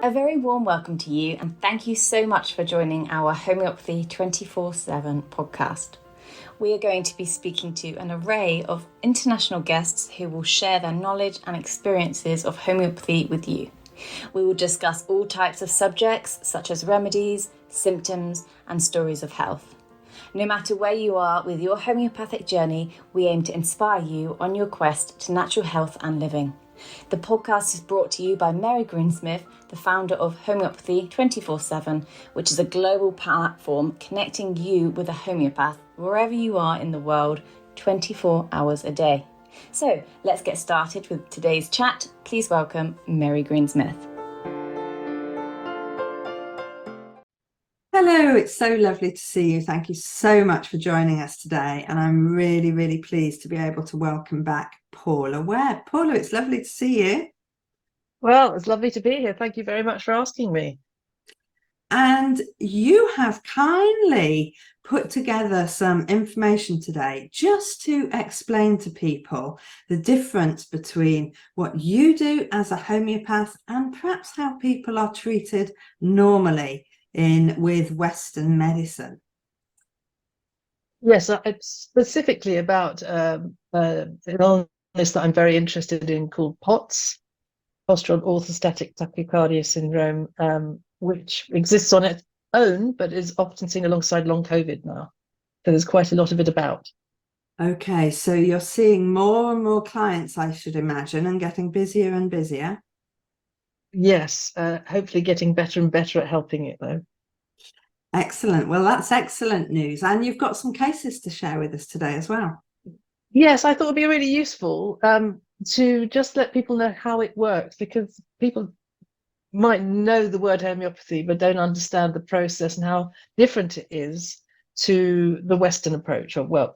A very warm welcome to you, and thank you so much for joining our Homeopathy 24/7 podcast. We are going to be speaking to an array of international guests who will share their knowledge and experiences of homeopathy with you. We will discuss all types of subjects such as remedies, symptoms, and stories of health. No matter where you are with your homeopathic journey, we aim to inspire you on your quest to natural health and living. The podcast is brought to you by Mary Greensmith, the founder of Homeopathy 24/7, which is a global platform connecting you with a homeopath wherever you are in the world, 24 hours a day. So let's get started with today's chat. Please welcome Mary Greensmith. Hello, it's so lovely to see you. Thank you so much for joining us today. And I'm really, really pleased to be able to welcome back Paula Webb. Paula, it's lovely to see you. Well, it's lovely to be here. Thank you very much for asking me. And you have kindly put together some information today just to explain to people the difference between what you do as a homeopath and perhaps how people are treated normally with Western medicine. Yes, it's specifically about an illness that I'm very interested in called POTS, Postural Orthostatic Tachycardia syndrome, which exists on its own, but is often seen alongside long COVID now. So there's quite a lot of it about. Okay, so you're seeing more and more clients, I should imagine, and getting busier and busier. Yes, hopefully getting better and better at helping it, though. Excellent. Well, that's excellent news. And you've got some cases to share with us today as well. Yes, I thought it would be really useful to just let people know how it works, because people might know the word homeopathy but don't understand the process and how different it is to the Western approach, or, well,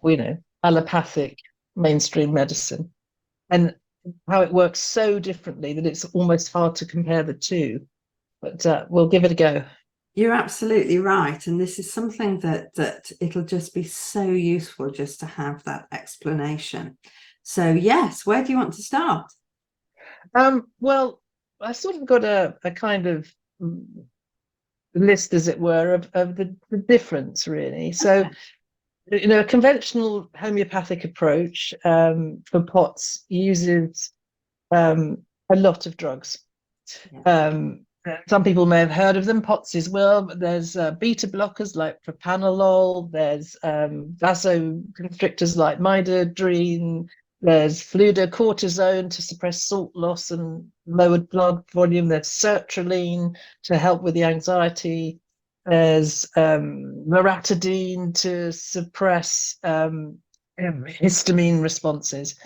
allopathic mainstream medicine, and how it works so differently that it's almost hard to compare the two. But we'll give it a go. You're absolutely right. And this is something that it'll just be so useful just to have that explanation. So yes, where do you want to start? Well, I sort of got a kind of list, as it were, of the difference, really. So, a conventional homeopathic approach for POTS uses a lot of drugs. Yeah. Some people may have heard of them, POTS as well, but there's beta blockers like propanolol, there's vasoconstrictors like midodrine, there's fludrocortisone to suppress salt loss and lowered blood volume, there's sertraline to help with the anxiety, there's loratadine to suppress histamine responses.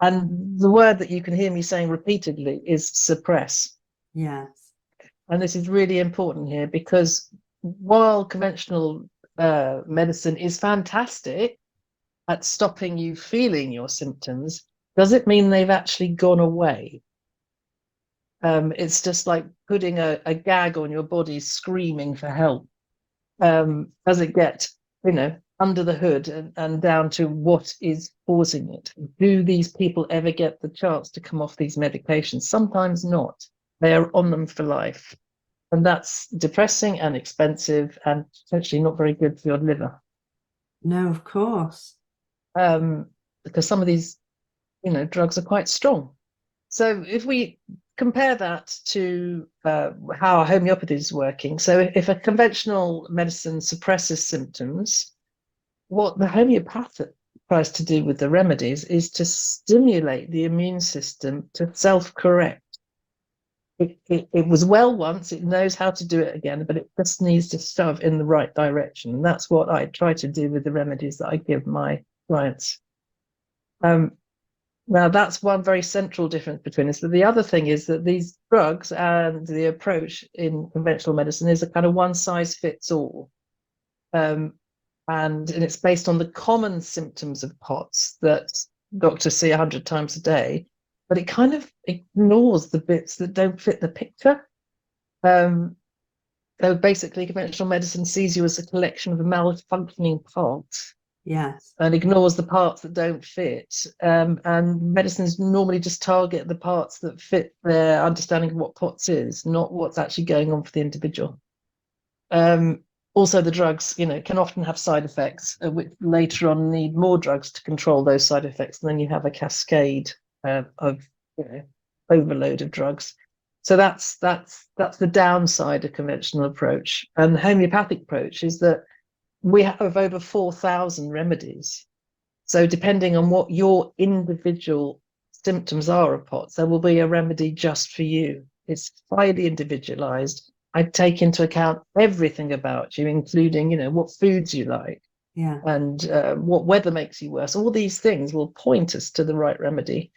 And the word that you can hear me saying repeatedly is suppress. Yes. And this is really important here, because while conventional medicine is fantastic at stopping you feeling your symptoms, does it mean they've actually gone away? It's just like putting a gag on your body screaming for help. Does it get, under the hood and down to what is causing it? Do these people ever get the chance to come off these medications? Sometimes not. They are on them for life. And that's depressing and expensive and potentially not very good for your liver. No, of course. Because some of these, drugs are quite strong. So if we compare that to how homeopathy is working, so if a conventional medicine suppresses symptoms, what the homeopath tries to do with the remedies is to stimulate the immune system to self-correct. It was well once, it knows how to do it again, but it just needs to shove in the right direction. And that's what I try to do with the remedies that I give my clients. Now, that's one very central difference between us. But the other thing is that these drugs and the approach in conventional medicine is a kind of one size fits all. And it's based on the common symptoms of POTS that doctors see 100 times a day, but it kind of ignores the bits that don't fit the picture. So basically, conventional medicine sees you as a collection of malfunctioning parts, Yes. and ignores the parts that don't fit. And medicines normally just target the parts that fit their understanding of what POTS is, not what's actually going on for the individual. Also, the drugs, can often have side effects, which later on need more drugs to control those side effects. And then you have a cascade of overload of drugs. So that's the downside of conventional approach. And the homeopathic approach is that we have over 4,000 remedies. So depending on what your individual symptoms are of POTS, there will be a remedy just for you. It's highly individualized. I take into account everything about you, including, what foods you like, and what weather makes you worse. All these things will point us to the right remedy.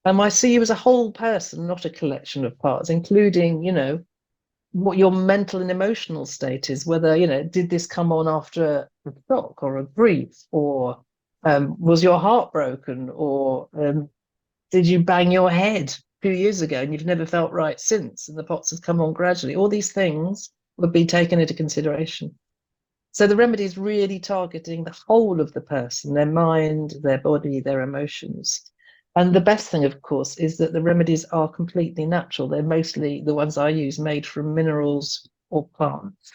I see you as a whole person, not a collection of parts, including, what your mental and emotional state is, whether, did this come on after a shock or a grief, or was your heart broken, or did you bang your head 2 years ago and you've never felt right since, and the POTS have come on gradually? All these things would be taken into consideration. So the remedy is really targeting the whole of the person, their mind, their body, their emotions. And the best thing, of course, is that the remedies are completely natural. They're mostly, the ones I use, made from minerals or plants,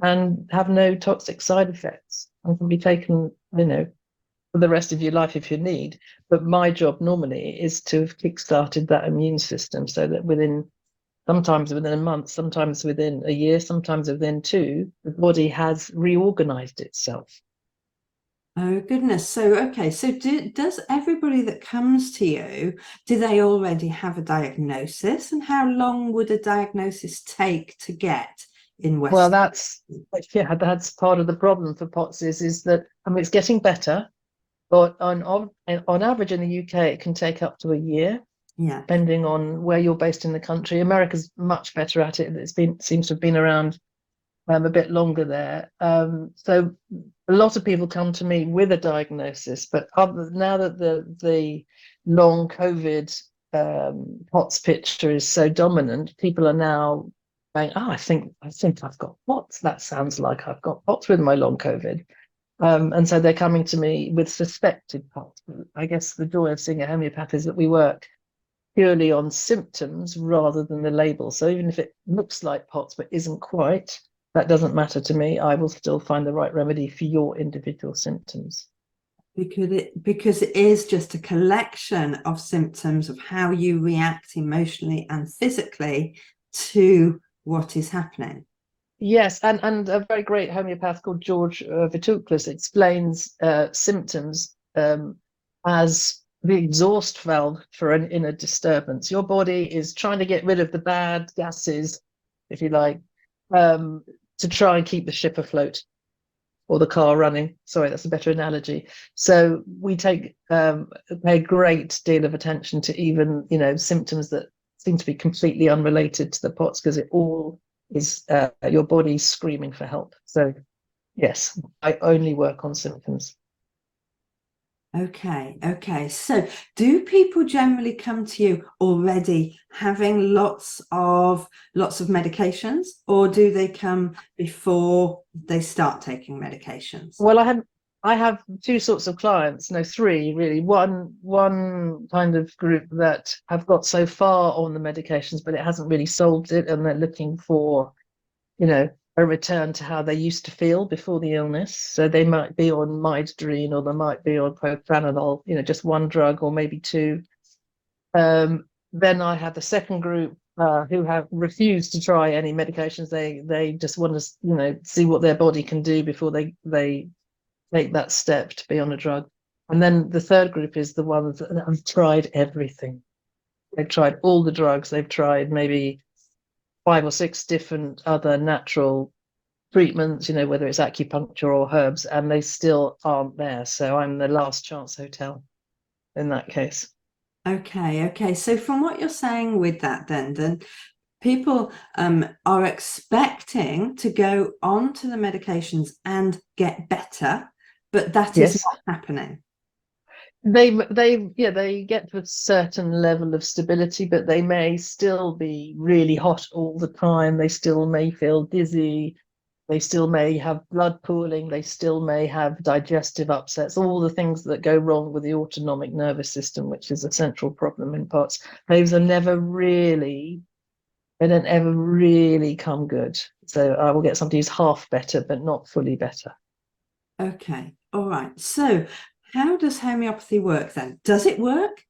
and have no toxic side effects, and can be taken, for the rest of your life if you need. But my job normally is to have kickstarted that immune system, so that sometimes within a month, sometimes within a year, sometimes within 2, the body has reorganized itself. Oh, goodness. So, okay. So does everybody that comes to you, do they already have a diagnosis? And how long would a diagnosis take to get in West? Well, that's part of the problem for POTS is that, it's getting better, but on average in the UK, it can take up to a year. Yeah. Depending on where you're based in the country. America's much better at it. Seems to have been around a bit longer there. So a lot of people come to me with a diagnosis, but now that the long COVID POTS picture is so dominant, people are now saying, "Oh, I think I've got POTS. That sounds like I've got POTS with my long COVID." And so they're coming to me with suspected POTS. I guess the joy of seeing a homeopath is that we work purely on symptoms rather than the label. So even if it looks like POTS but isn't quite, that doesn't matter to me. I will still find the right remedy for your individual symptoms. Because it is just a collection of symptoms of how you react emotionally and physically to what is happening. Yes, and a very great homeopath called George Vitouclas explains symptoms as the exhaust valve for an inner disturbance. Your body is trying to get rid of the bad gases, if you like, to try and keep the ship afloat or the car running. Sorry, that's a better analogy. So we take a great deal of attention to even, symptoms that seem to be completely unrelated to the POTS, because it all is your body screaming for help. So yes, I only work on symptoms. Okay. So do people generally come to you already having lots of medications, or do they come before they start taking medications? Well, I have 2 sorts of clients, no, 3 really. One kind of group that have got so far on the medications, but it hasn't really solved it, and they're looking for, a return to how they used to feel before the illness. So they might be on midodrine, or they might be on propranolol, just one drug or maybe 2. Then I have the second group who have refused to try any medications. They just want to, see what their body can do before they take that step to be on a drug. And then the third group is the ones that have tried everything. They've tried all the drugs. They've tried maybe 5 or 6 different other natural treatments, whether it's acupuncture or herbs, and they still aren't there. So I'm the last chance hotel in that case. Okay. So from what you're saying with that, then people are expecting to go on to the medications and get better, but that is not happening. They get to a certain level of stability, but they may still be really hot all the time. They still may feel dizzy. They still may have blood pooling. They still may have digestive upsets, all the things that go wrong with the autonomic nervous system, which is a central problem in POTS. Those are never really, they don't ever really come good. So I will get somebody who's half better, but not fully better. Okay. All right. So how does homeopathy work then? Does it work?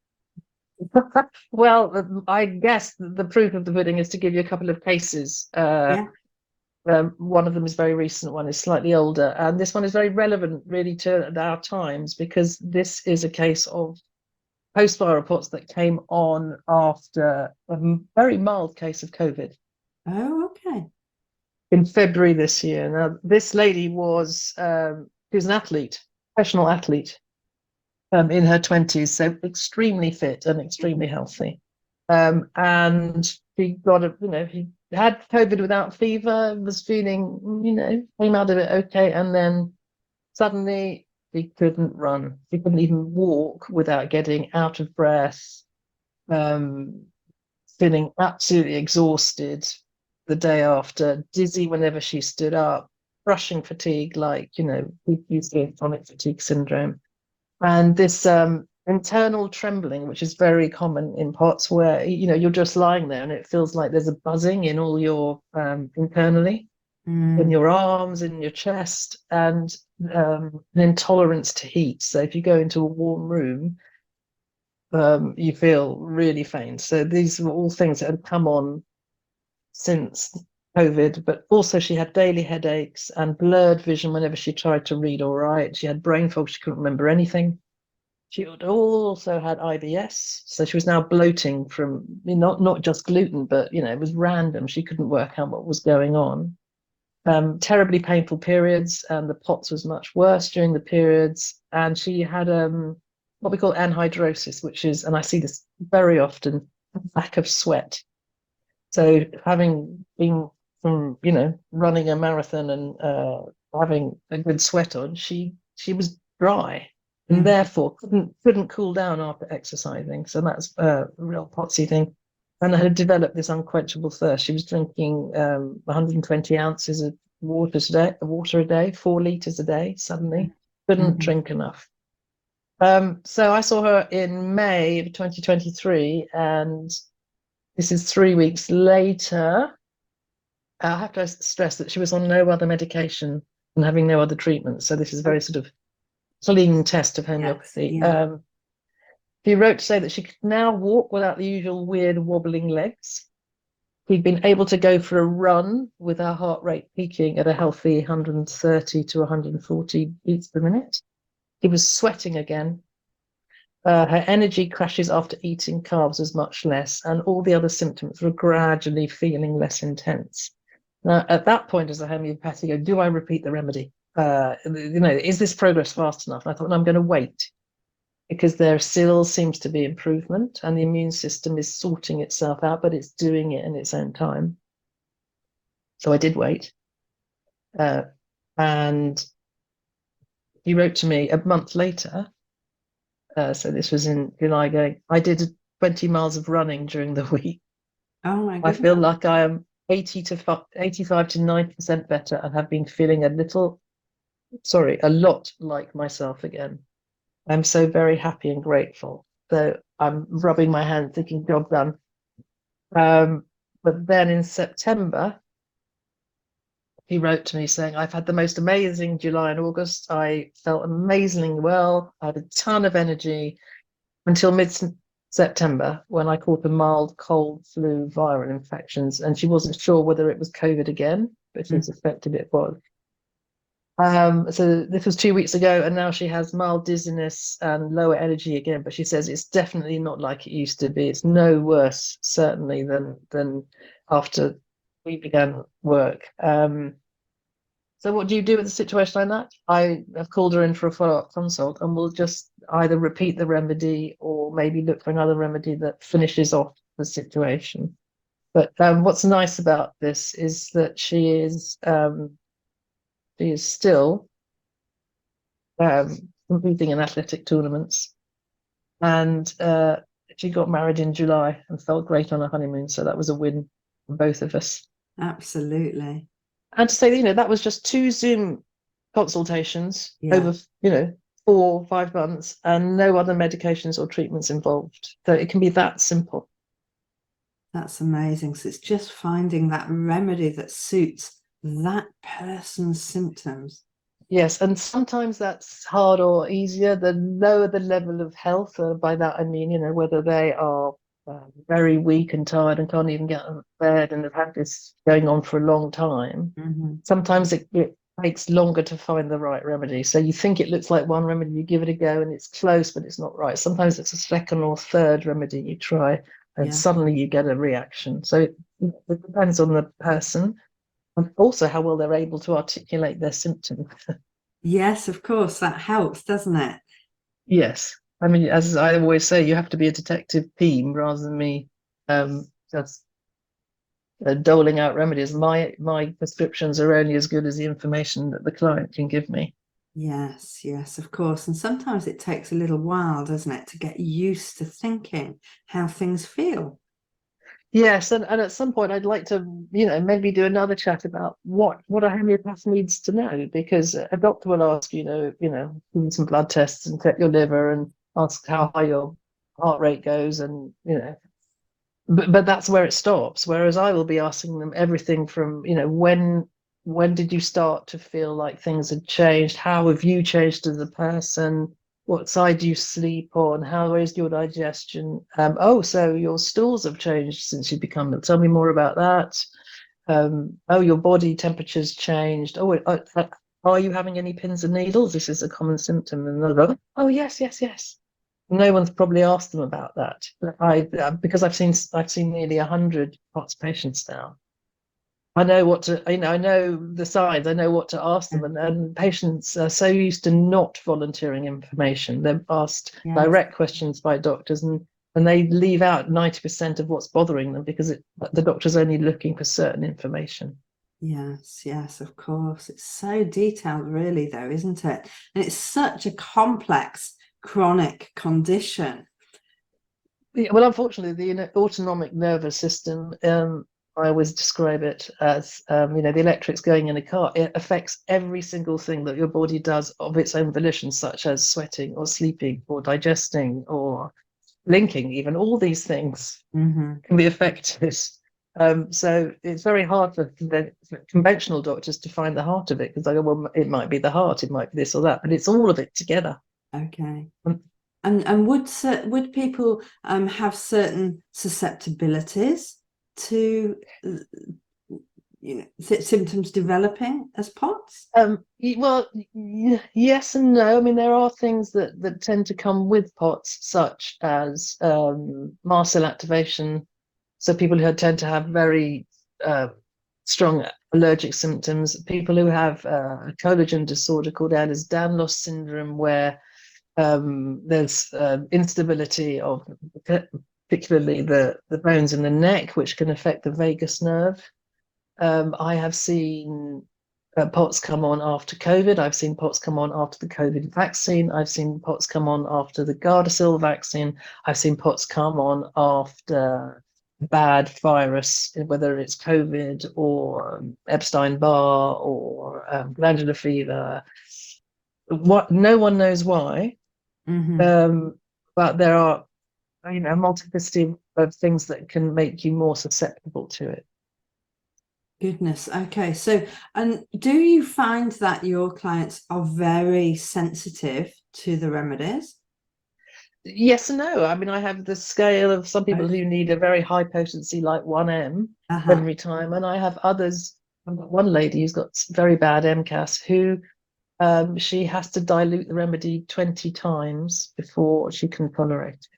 Well, I guess the proof of the pudding is to give you a couple of cases. Yeah. One of them is very recent, one is slightly older, and this one is very relevant really to our times, because this is a case of post-viral POTS that came on after a very mild case of COVID Oh, okay. in February this year. Now, this lady was she was an athlete, professional athlete, in her 20s, so extremely fit and extremely healthy. And he got he had COVID without fever, was feeling, came out of it okay, and then suddenly he couldn't run. He couldn't even walk without getting out of breath, feeling absolutely exhausted the day after, dizzy whenever she stood up, crushing fatigue, like, you see chronic fatigue syndrome. And this internal trembling, which is very common in POTS, where you're just lying there and it feels like there's a buzzing in all your internally, in your arms, in your chest, and an intolerance to heat. So if you go into a warm room, you feel really faint. So these were all things that had come on since COVID, but also she had daily headaches and blurred vision whenever she tried to read or write. She had brain fog, she couldn't remember anything. She also had IBS, so she was now bloating from not just gluten, but it was random. She couldn't work out what was going on. Terribly painful periods, and the POTS was much worse during the periods. And she had what we call anhydrosis, which is, and I see this very often, lack of sweat. So having been from running a marathon and having a good sweat on, she was dry. And therefore couldn't cool down after exercising. So that's a real potsy thing. And I had developed this unquenchable thirst. She was drinking 120 ounces of water a day, 4 liters a day, suddenly. Couldn't drink enough. So I saw her in May of 2023, and this is 3 weeks later. I have to stress that she was on no other medication and having no other treatment. So this is very sort of clean test of homeopathy. Yes, yeah. He wrote to say that she could now walk without the usual weird wobbling legs. He'd been able to go for a run with her heart rate peaking at a healthy 130 to 140 beats per minute. He was sweating again. Her energy crashes after eating carbs was much less, and all the other symptoms were gradually feeling less intense. Now, at that point, as a homeopath, I go, do I repeat the remedy? Is this progress fast enough? And I thought, no, I'm going to wait, because there still seems to be improvement and the immune system is sorting itself out, but it's doing it in its own time. So I did wait. And he wrote to me a month later. So this was in July, going, I did 20 miles of running during the week. Oh my goodness. I feel like I am 85 to 90% better and have been feeling a lot like myself again. I'm so very happy and grateful. So I'm rubbing my hand thinking, job done. But then in September, he wrote to me saying, I've had the most amazing July and August. I felt amazingly well. I had a ton of energy until mid-September, when I caught a mild cold flu viral infections. And she wasn't sure whether it was COVID again, but she suspected it was. So this was 2 weeks ago, and now she has mild dizziness and lower energy again, but she says it's definitely not like it used to be. It's no worse, certainly, than after we began work. So what do you do with a situation like that? I have called her in for a follow-up consult, and we'll just either repeat the remedy or maybe look for another remedy that finishes off the situation. But what's nice about this is that she is still competing in athletic tournaments, and she got married in July and felt great on her honeymoon. So that was a win for both of us. Absolutely. And to say, that was just 2 Zoom consultations Yeah. over, 4 or 5 months, and no other medications or treatments involved. So it can be that simple. That's amazing. So it's just finding that remedy that suits that person's symptoms. Yes, and sometimes that's hard or easier. The lower the level of health, by that I mean, whether they are very weak and tired and can't even get out of bed and have had this going on for a long time. Mm-hmm. Sometimes it takes longer to find the right remedy. So you think it looks like one remedy, you give it a go and it's close, but it's not right. Sometimes it's a second or third remedy you try and suddenly you get a reaction. So it depends on the person. And also how well they're able to articulate their symptoms. Yes, of course, that helps, doesn't it? Yes. I mean, as I always say, you have to be a detective team rather than me just doling out remedies. My prescriptions are only as good as the information that the client can give me. Yes, of course. And sometimes it takes a little while, doesn't it, to get used to thinking how things feel. Yes, and at some point I'd like to, maybe do another chat about what a homeopath needs to know, because a doctor will ask, do some blood tests and check your liver and ask how high your heart rate goes, and but that's where it stops. Whereas I will be asking them everything from, when did you start to feel like things had changed? How have you changed as a person? What side do you sleep on? How is your digestion? So your stools have changed since you become ill. Tell me more about that. Your body temperature's changed. Are you having any pins and needles? This is a common symptom. And they'll go, oh, yes. No one's probably asked them about that. But because I've seen nearly 100 POTS patients now. I know what to, I know the signs, I know what to ask them. And patients are so used to not volunteering information. They're asked direct questions by doctors, and they leave out 90% of what's bothering them because the doctor's only looking for certain information. Yes, of course. It's so detailed, really, though, isn't it? And it's such a complex chronic condition. Well, unfortunately, the autonomic nervous system, I always describe it as, the electrics going in a car. It affects every single thing that your body does of its own volition, such as sweating or sleeping or digesting or blinking. Even all these things can be affected. So it's very hard for the conventional doctors to find the heart of it, because they go, well, it might be the heart, it might be this or that, but it's all of it together. Okay. And would people have certain susceptibilities to symptoms developing as POTS? Well, yes and no. I mean, there are things that tend to come with POTS, such as mast cell activation. So people who tend to have very strong allergic symptoms. People who have a collagen disorder called Ehlers-Danlos syndrome, where there's instability of particularly the bones in the neck, which can affect the vagus nerve. I have seen POTS come on after COVID. I've seen POTS come on after the COVID vaccine. I've seen POTS come on after the Gardasil vaccine. I've seen POTS come on after bad virus, whether it's COVID or Epstein-Barr or glandular fever. No one knows why. But there are, a multiplicity of things that can make you more susceptible to it. Goodness. Okay. So, and do you find that your clients are very sensitive to the remedies? Yes and no. I mean, I have the scale of some people who need a very high potency, like 1M every time, and I have others. I've got one lady who's got very bad MCAS, who she has to dilute the remedy 20 times before she can tolerate it.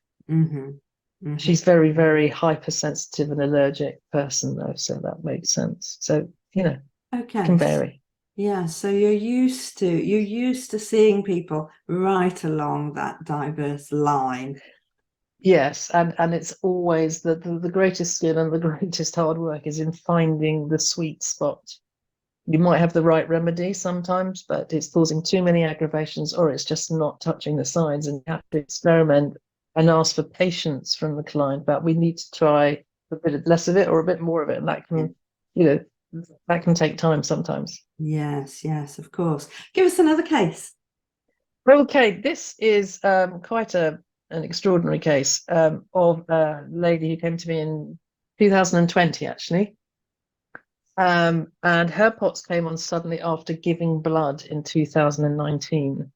She's very, very hypersensitive and allergic person, though, so that makes sense. So, it can vary. Yeah, so you're used to seeing people right along that diverse line. Yes, and it's always the greatest skill and the greatest hard work is in finding the sweet spot. You might have the right remedy sometimes, but it's causing too many aggravations, or it's just not touching the sides, and you have to experiment and ask for patience from the client. But we need to try a bit less of it or a bit more of it, and that can, that can take time sometimes. Yes, yes, of course. Give us another case. Okay, this is quite an extraordinary case of a lady who came to me in 2020, actually. And her POTS came on suddenly after giving blood in 2019.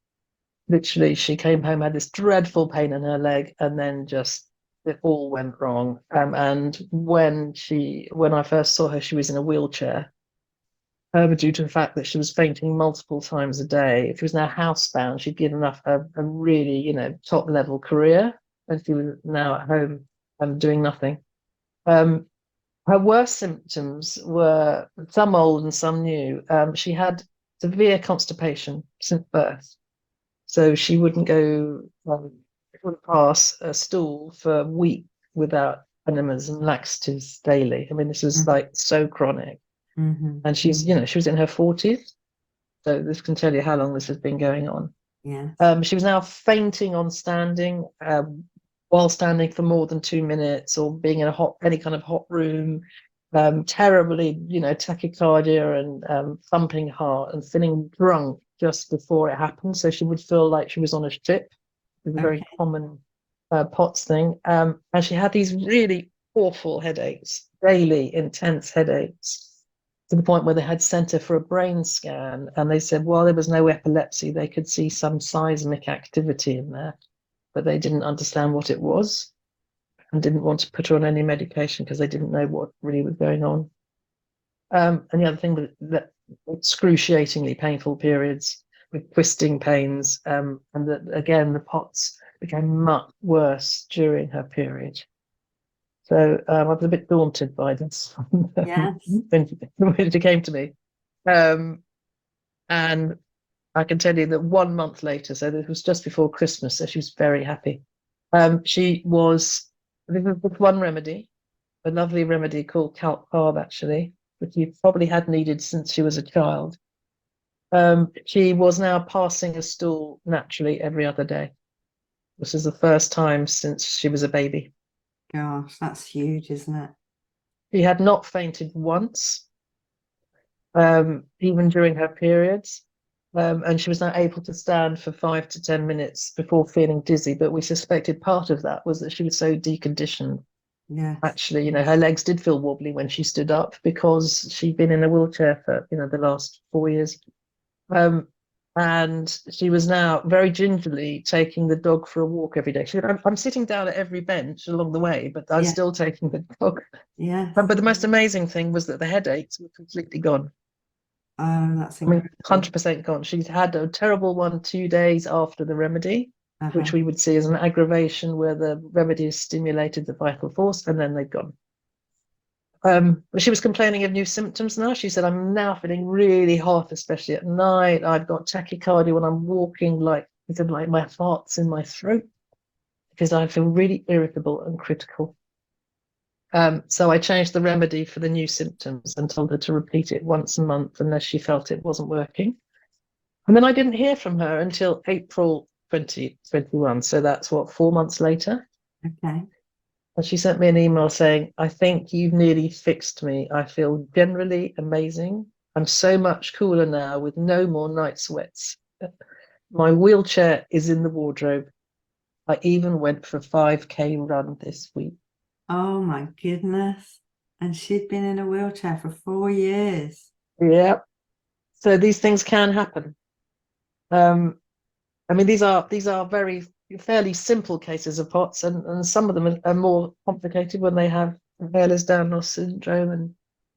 Literally, she came home, had this dreadful pain in her leg, and then just it all went wrong. And when I first saw her, she was in a wheelchair. Due to the fact that she was fainting multiple times a day. She was now housebound. She'd given up a really, top level career, and she was now at home doing nothing. Her worst symptoms were some old and some new. She had severe constipation since birth, so she wouldn't wouldn't pass a stool for a week without enemas and laxatives daily. I mean, this was like so chronic. And she's, she was in her 40s. So this can tell you how long this has been going on. Yeah. She was now fainting on standing, while standing for more than 2 minutes, or being in any kind of hot room, terribly, tachycardia and thumping heart, and feeling drunk just before it happened. So she would feel like she was on a ship. It was a very common POTS thing. And she had these really awful headaches, daily intense headaches, to the point where they had sent her for a brain scan, and they said, while there was no epilepsy, they could see some seismic activity in there, but they didn't understand what it was and didn't want to put her on any medication because they didn't know what really was going on. And the other thing that excruciatingly painful periods with twisting pains, and that again the POTS became much worse during her period. So I was a bit daunted by this Yes. when she came to me. And I can tell you that 1 month later, so this was just before Christmas, so she was very happy. This was one remedy, a lovely remedy called calc carb, actually, which you probably had needed since she was a child. She was now passing a stool naturally every other day. This is the first time since she was a baby. Gosh, that's huge, isn't it? She had not fainted once, even during her periods. And she was now able to stand for 5 to 10 minutes before feeling dizzy. But we suspected part of that was that she was so deconditioned. Yeah. Actually, her legs did feel wobbly when she stood up because she'd been in a wheelchair for, the last 4 years. And she was now very gingerly taking the dog for a walk every day. She said, I'm sitting down at every bench along the way, but I'm still taking the dog. Yeah. But the most amazing thing was that the headaches were completely gone. Oh, that's incredible. 100% gone. She's had a terrible one 2 days after the remedy, which we would see as an aggravation where the remedy has stimulated the vital force, and then they've gone. But she was complaining of new symptoms now. She said, I'm now feeling really hot, especially at night. I've got tachycardia when I'm walking, like my heart's in my throat, because I feel really irritable and critical. So I changed the remedy for the new symptoms and told her to repeat it once a month unless she felt it wasn't working. And then I didn't hear from her until April 2021. So that's 4 months later. Okay. And she sent me an email saying, I think you've nearly fixed me. I feel generally amazing. I'm so much cooler now with no more night sweats. My wheelchair is in the wardrobe. I even went for a 5K run this week. Oh my goodness. And she'd been in a wheelchair for 4 years. Yeah. So these things can happen. These are fairly simple cases of POTS, and some of them are more complicated when they have Ehlers-Danlos syndrome and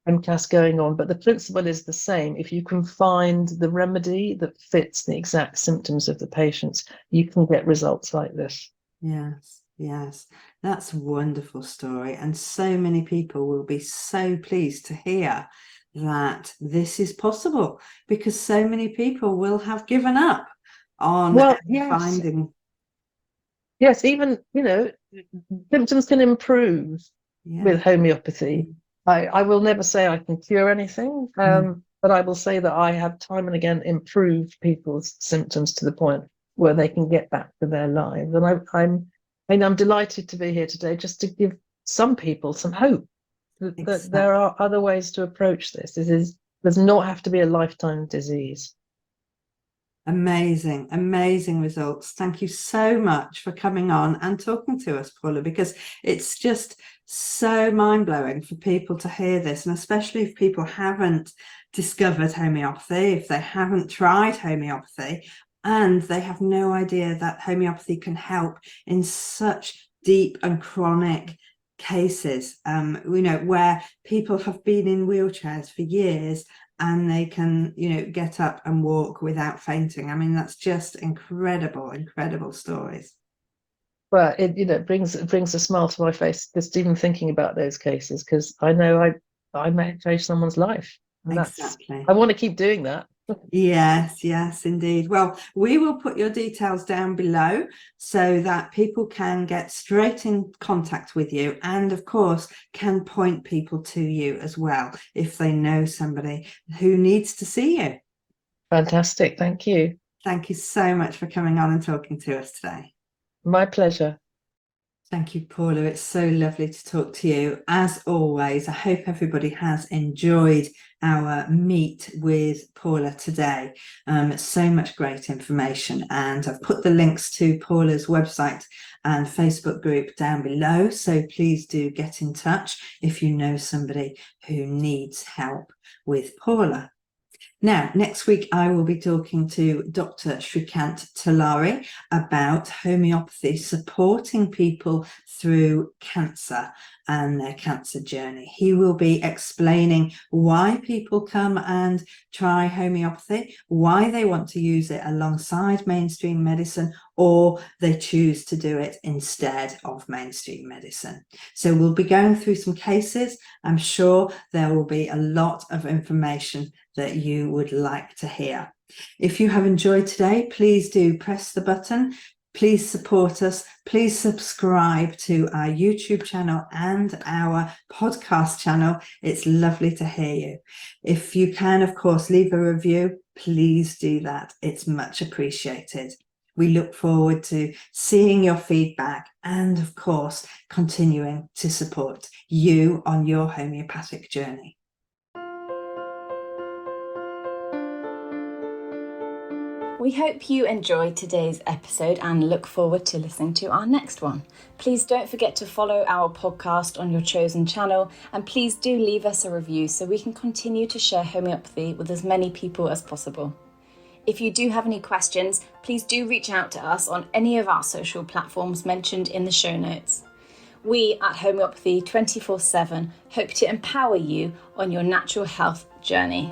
MCAS going on. But the principle is the same. If you can find the remedy that fits the exact symptoms of the patients, you can get results like this. Yes, yes. That's a wonderful story. And so many people will be so pleased to hear that this is possible, because so many people will have given up on finding. Yes, even, symptoms can improve with homeopathy. I will never say I can cure anything, but I will say that I have time and again improved people's symptoms to the point where they can get back to their lives. And I'm delighted to be here today just to give some people some hope that there are other ways to approach this. This does not have to be a lifetime disease. Amazing, amazing results. Thank you so much for coming on and talking to us, Paula, because it's just so mind-blowing for people to hear this, and especially if people haven't discovered homeopathy, if they haven't tried homeopathy, and they have no idea that homeopathy can help in such deep and chronic cases, where people have been in wheelchairs for years and they can, get up and walk without fainting. I mean, that's just incredible stories. Well, it brings a smile to my face just even thinking about those cases, because I know I may change someone's life. And Exactly. I want to keep doing that. Yes, indeed. Well, we will put your details down below so that people can get straight in contact with you, and of course can point people to you as well if they know somebody who needs to see you. Fantastic. Thank you. Thank you so much for coming on and talking to us today. My pleasure. Thank you, Paula. It's so lovely to talk to you. As always, I hope everybody has enjoyed our meet with Paula today. So much great information, and I've put the links to Paula's website and Facebook group down below, so please do get in touch if you know somebody who needs help with Paula. Now, next week, I will be talking to Dr. Shrikant Talari about homeopathy supporting people through cancer and their cancer journey. He will be explaining why people come and try homeopathy, why they want to use it alongside mainstream medicine, or they choose to do it instead of mainstream medicine. So we'll be going through some cases. I'm sure there will be a lot of information that you would like to hear. If you have enjoyed today, please do press the button. Please support us. Please subscribe to our YouTube channel and our podcast channel. It's lovely to hear you. If you can, of course, leave a review, please do that. It's much appreciated. We look forward to seeing your feedback and, of course, continuing to support you on your homeopathic journey. We hope you enjoyed today's episode and look forward to listening to our next one. Please don't forget to follow our podcast on your chosen channel, and please do leave us a review so we can continue to share homeopathy with as many people as possible. If you do have any questions, please do reach out to us on any of our social platforms mentioned in the show notes. We at Homeopathy 24/7 hope to empower you on your natural health journey.